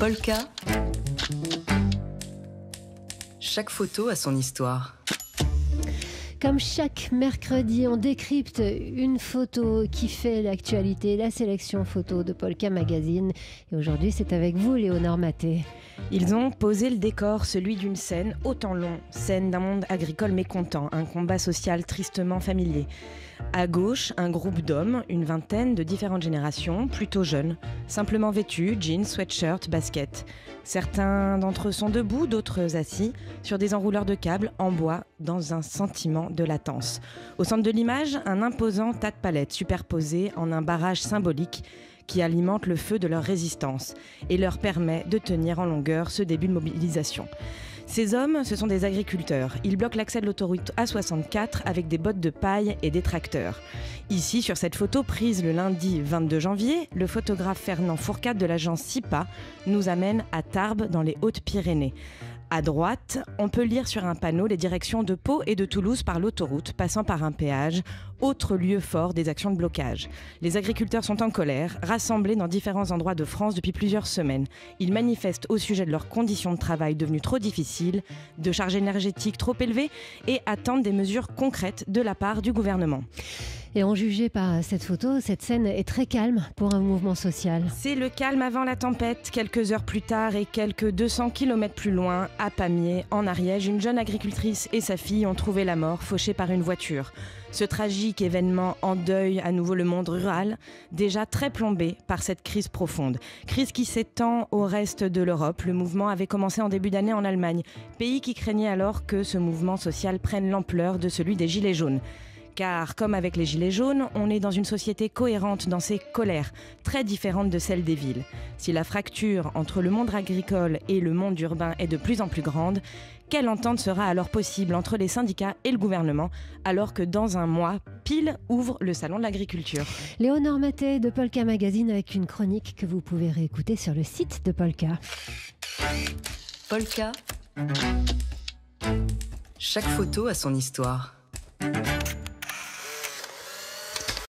Polka. Chaque photo a son histoire. Comme chaque mercredi, on décrypte une photo qui fait l'actualité, la sélection photo de Polka Magazine. Et aujourd'hui, c'est avec vous, Léonore Maté. Ils ont posé le décor, celui d'une scène au temps long, scène d'un monde agricole mécontent, un combat social tristement familier. À gauche, un groupe d'hommes, une vingtaine de différentes générations, plutôt jeunes, simplement vêtus, jeans, sweatshirt, baskets. Certains d'entre eux sont debout, d'autres assis, sur des enrouleurs de câbles en bois, dans un sentiment de latence. Au centre de l'image, un imposant tas de palettes superposées en un barrage symbolique qui alimente le feu de leur résistance et leur permet de tenir en longueur ce début de mobilisation. Ces hommes, ce sont des agriculteurs. Ils bloquent l'accès de l'autoroute A64 avec des bottes de paille et des tracteurs. Ici, sur cette photo prise le lundi 22 janvier, le photographe Fernand Fourcade de l'agence SIPA nous amène à Tarbes dans les Hautes-Pyrénées. À droite, on peut lire sur un panneau les directions de Pau et de Toulouse par l'autoroute, passant par un péage, autre lieu fort des actions de blocage. Les agriculteurs sont en colère, rassemblés dans différents endroits de France depuis plusieurs semaines. Ils manifestent au sujet de leurs conditions de travail devenues trop difficiles, de charges énergétiques trop élevées et attendent des mesures concrètes de la part du gouvernement. Et en jugé par cette photo, cette scène est très calme pour un mouvement social. C'est le calme avant la tempête. Quelques heures plus tard et quelques 200 km plus loin, à Pamiers, en Ariège, une jeune agricultrice et sa fille ont trouvé la mort, fauchées par une voiture. Ce tragique événement endeuille à nouveau le monde rural, déjà très plombé par cette crise profonde. Crise qui s'étend au reste de l'Europe. Le mouvement avait commencé en début d'année en Allemagne, pays qui craignait alors que ce mouvement social prenne l'ampleur de celui des Gilets jaunes. Car, comme avec les Gilets jaunes, on est dans une société cohérente dans ses colères, très différentes de celles des villes. Si la fracture entre le monde agricole et le monde urbain est de plus en plus grande, quelle entente sera alors possible entre les syndicats et le gouvernement, alors que dans un mois, pile ouvre le salon de l'agriculture. Léonore Maté de Polka Magazine avec une chronique que vous pouvez réécouter sur le site de Polka. Polka. Chaque photo a son histoire.